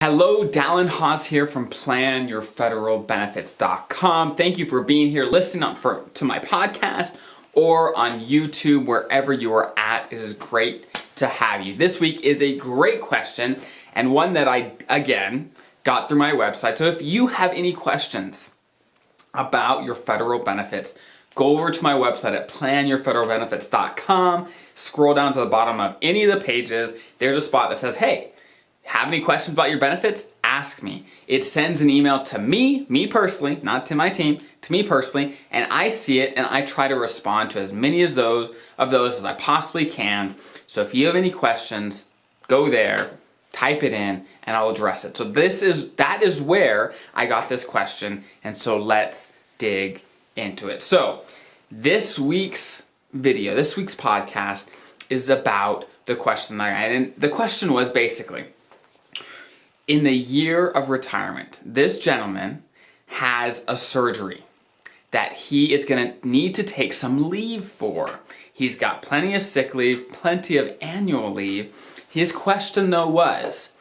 Hello, Dallen Haws here from PlanYourFederalBenefits.com. Thank you for being here, listening to my podcast or on YouTube, wherever you are at. It is great to have you. This week is a great question and one that I, again, got through my website. So if you have any questions about your federal benefits, go over to my website at PlanYourFederalBenefits.com. Scroll down to the bottom of any of the pages. There's a spot that says, hey, have any questions about your benefits? Ask me. It sends an email to me personally, not to my team, to me personally, and I see it and I try to respond to as many of those as I possibly can. So if you have any questions, go there, type it in, and I'll address it. So that is where I got this question, and so let's dig into it. So this week's video, this week's podcast is about the question that I had, and the question was basically, in the year of retirement, this gentleman has a surgery that he is going to need to take some leave for. He's got plenty of sick leave, plenty of annual leave. His question though was,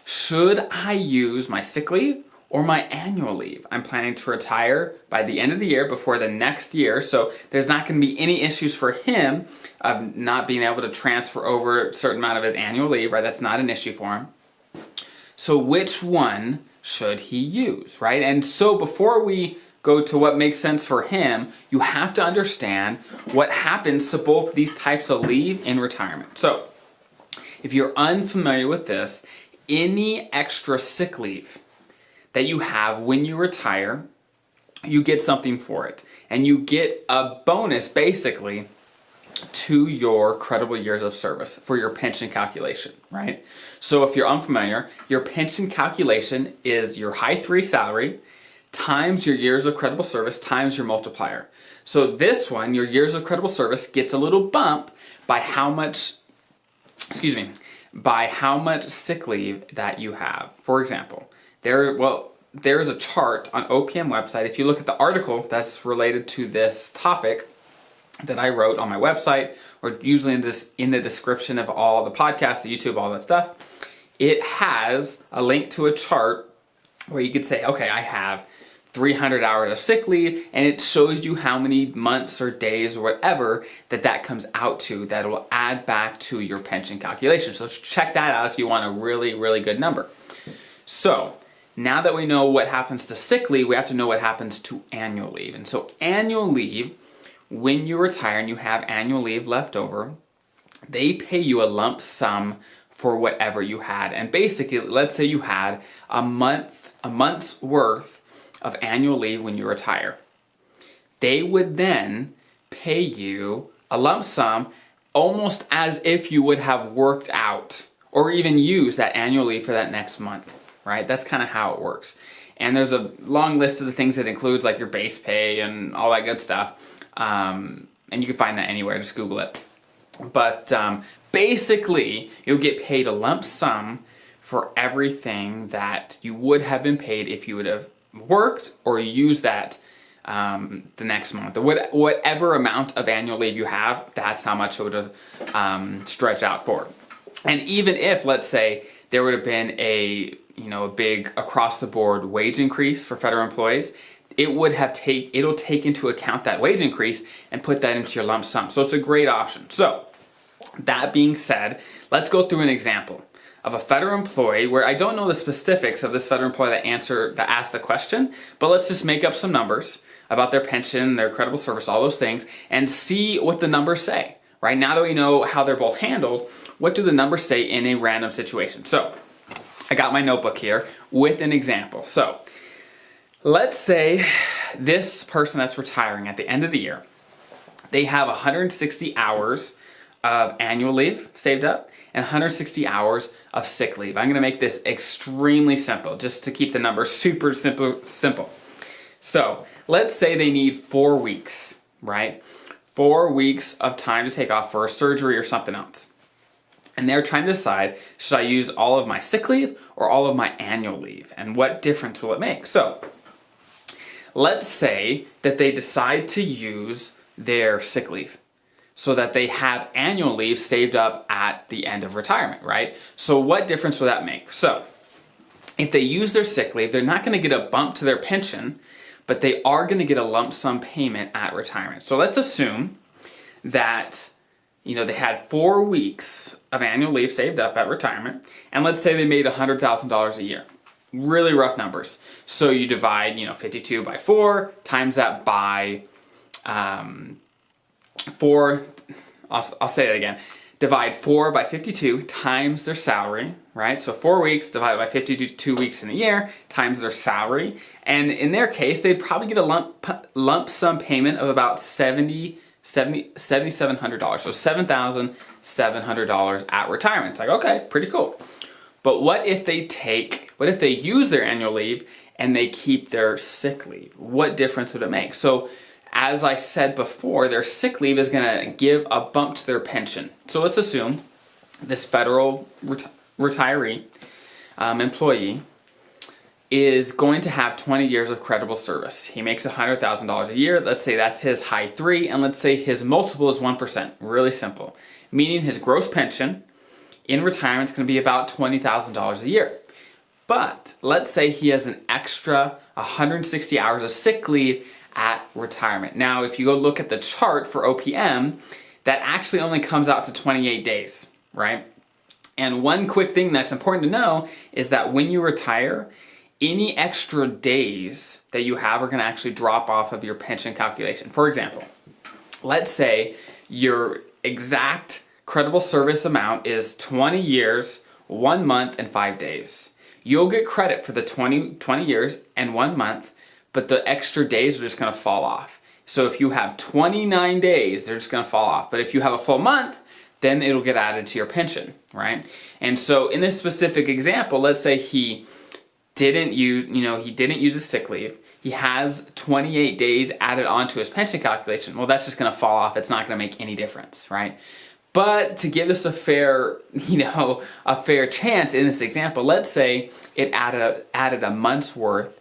should I use my sick leave or my annual leave? I'm planning to retire by the end of the year, before the next year, so there's not going to be any issues for him of not being able to transfer over a certain amount of his annual leave, right? That's not an issue for him. So which one should he use, right? And so before we go to what makes sense for him, you have to understand what happens to both these types of leave in retirement. So if you're unfamiliar with this, any extra sick leave that you have when you retire, you get something for it. And you get a bonus, basically, to your credible years of service for your pension calculation, right? So if you're unfamiliar, your pension calculation is your high 3 salary times your years of credible service times your multiplier. So this one, your years of credible service, gets a little bump by how much sick leave that you have. For example, there's a chart on OPM website. If you look at the article that's related to this topic that I wrote on my website, or usually in the description of all the podcasts, the YouTube, all that stuff, it has a link to a chart where you could say, okay, I have 300 hours of sick leave, and it shows you how many months or days or whatever that comes out to, that will add back to your pension calculation. So check that out if you want a really, really good number. So now that we know what happens to sick leave, we have to know what happens to annual leave. And so annual leave, when you retire and you have annual leave left over, they pay you a lump sum for whatever you had. And basically, let's say you had a month's worth of annual leave when you retire. They would then pay you a lump sum almost as if you would have worked out or even used that annual leave for that next month, right? That's kind of how it works. And there's a long list of the things it includes, like your base pay and all that good stuff. And you can find that anywhere, just Google it. But basically, you'll get paid a lump sum for everything that you would have been paid if you would have worked or used that the next month. Whatever amount of annual leave you have, that's how much it would have stretched out for. And even if, let's say, there would have been a big across-the-board wage increase for federal employees, it'll take into account that wage increase and put that into your lump sum. So it's a great option. So that being said, let's go through an example of a federal employee where I don't know the specifics of this federal employee that asked the question, but let's just make up some numbers about their pension, their credible service, all those things, and see what the numbers say. Right now that we know how they're both handled, what do the numbers say in a random situation? So I got my notebook here with an example. So let's say this person that's retiring at the end of the year, they have 160 hours of annual leave saved up and 160 hours of sick leave. I'm going to make this extremely simple just to keep the numbers super simple. So let's say they need 4 weeks, right? 4 weeks of time to take off for a surgery or something else. And they're trying to decide, should I use all of my sick leave or all of my annual leave? And what difference will it make? So let's say that they decide to use their sick leave so that they have annual leave saved up at the end of retirement, right? So what difference will that make? So if they use their sick leave, they're not going to get a bump to their pension, but they are going to get a lump sum payment at retirement. So let's assume that they had 4 weeks of annual leave saved up at retirement, and let's say they made $100,000 a year. Really rough numbers. So you divide 52 by 4, times that by 4. I'll say it again. Divide 4 by 52 times their salary, right? So 4 weeks divided by 52 weeks in a year times their salary. And in their case, they'd probably get a lump sum payment of about $7,700. So $7,700 at retirement. It's like, okay, pretty cool. But what if they use their annual leave and they keep their sick leave? What difference would it make? So as I said before, their sick leave is going to give a bump to their pension. So let's assume this federal retiree employee is going to have 20 years of credible service. He makes $100,000 a year. Let's say that's his high 3, and let's say his multiple is 1%. Really simple. Meaning his gross pension in retirement is going to be about $20,000 a year. But let's say he has an extra 160 hours of sick leave at retirement. Now, if you go look at the chart for OPM, that actually only comes out to 28 days, right? And one quick thing that's important to know is that when you retire, any extra days that you have are going to actually drop off of your pension calculation. For example, let's say your exact credible service amount is 20 years, 1 month, and 5 days. You'll get credit for the 20 years and 1 month, but the extra days are just going to fall off. So if you have 29 days, they're just going to fall off. But if you have a full month, then it'll get added to your pension, right? And so in this specific example, let's say he didn't use his sick leave. He has 28 days added onto his pension calculation. Well, that's just going to fall off. It's not going to make any difference, right? But to give us a fair chance in this example, let's say it added a month's worth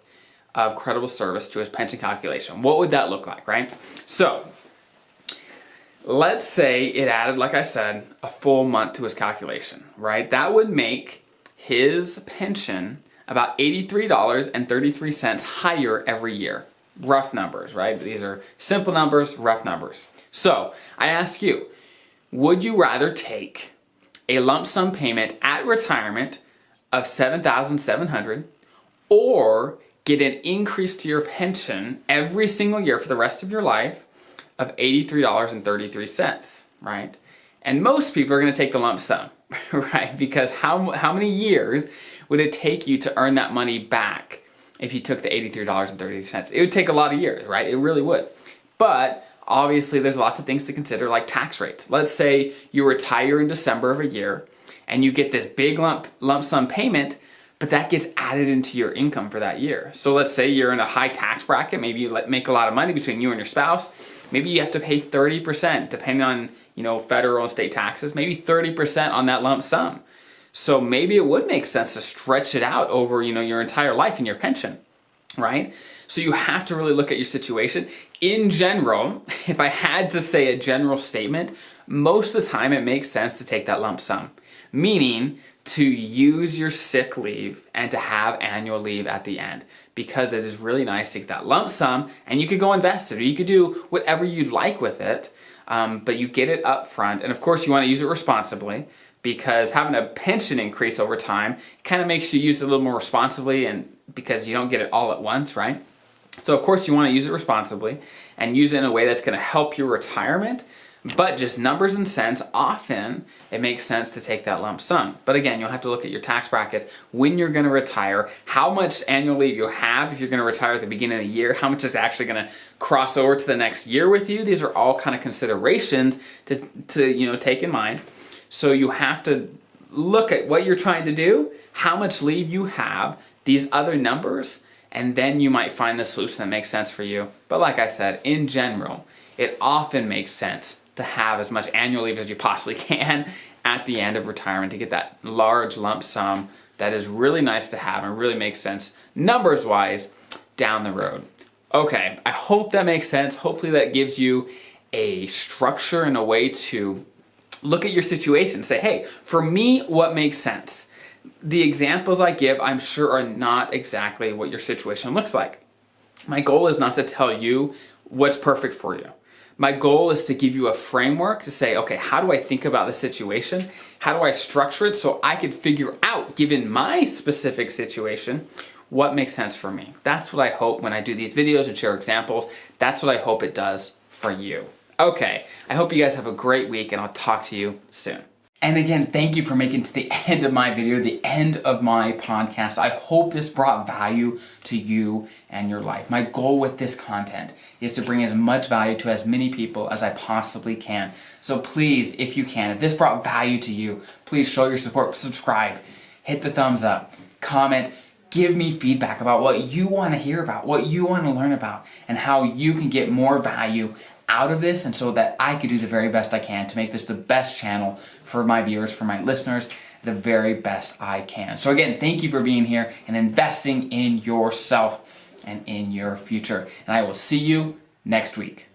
of credible service to his pension calculation. What would that look like, right? So let's say it added, like I said, a full month to his calculation, right? That would make his pension about $83.33 higher every year. Rough numbers, right? These are simple numbers, rough numbers. So I ask you, would you rather take a lump sum payment at retirement of $7,700 or get an increase to your pension every single year for the rest of your life of $83.33, right? And most people are going to take the lump sum, right? Because how many years would it take you to earn that money back if you took the $83.30? It would take a lot of years, right? It really would. But obviously there's lots of things to consider, like tax rates. Let's say you retire in December of a year and you get this big lump sum payment, but that gets added into your income for that year. So let's say you're in a high tax bracket, maybe you make a lot of money between you and your spouse. Maybe you have to pay 30%, depending on federal and state taxes, maybe 30% on that lump sum. So maybe it would make sense to stretch it out over your entire life in your pension, right? So you have to really look at your situation. In general, if I had to say a general statement, most of the time it makes sense to take that lump sum, meaning to use your sick leave and to have annual leave at the end, because it is really nice to get that lump sum and you could go invest it or you could do whatever you'd like with it, but you get it up front. And of course you want to use it responsibly, because having a pension increase over time kind of makes you use it a little more responsibly, and because you don't get it all at once, right? So of course you want to use it responsibly and use it in a way that's going to help your retirement. But just numbers and cents, often it makes sense to take that lump sum. But again, you'll have to look at your tax brackets, when you're going to retire, how much annual leave you have if you're going to retire at the beginning of the year, how much is actually going to cross over to the next year with you. These are all kind of considerations to take in mind. So you have to look at what you're trying to do, how much leave you have, these other numbers, and then you might find the solution that makes sense for you. But like I said, in general, it often makes sense to have as much annual leave as you possibly can at the end of retirement to get that large lump sum that is really nice to have and really makes sense numbers-wise down the road. Okay, I hope that makes sense. Hopefully that gives you a structure and a way to look at your situation and say, hey, for me, what makes sense? the examples I give, I'm sure, are not exactly what your situation looks like. My goal is not to tell you what's perfect for you. My goal is to give you a framework to say, okay, how do I think about the situation? How do I structure it so I could figure out, given my specific situation, what makes sense for me? That's what I hope when I do these videos and share examples. That's what I hope it does for you. Okay, I hope you guys have a great week, and I'll talk to you soon. And again, thank you for making it to the end of my video, the end of my podcast. I hope this brought value to you and your life. My goal with this content is to bring as much value to as many people as I possibly can. So please, if you can, if this brought value to you, please show your support, subscribe, hit the thumbs up, comment, give me feedback about what you want to hear about, what you want to learn about, and how you can get more value out of this, and so that I could do the very best I can to make this the best channel for my viewers, for my listeners, the very best I can. So again, thank you for being here and investing in yourself and in your future. And I will see you next week.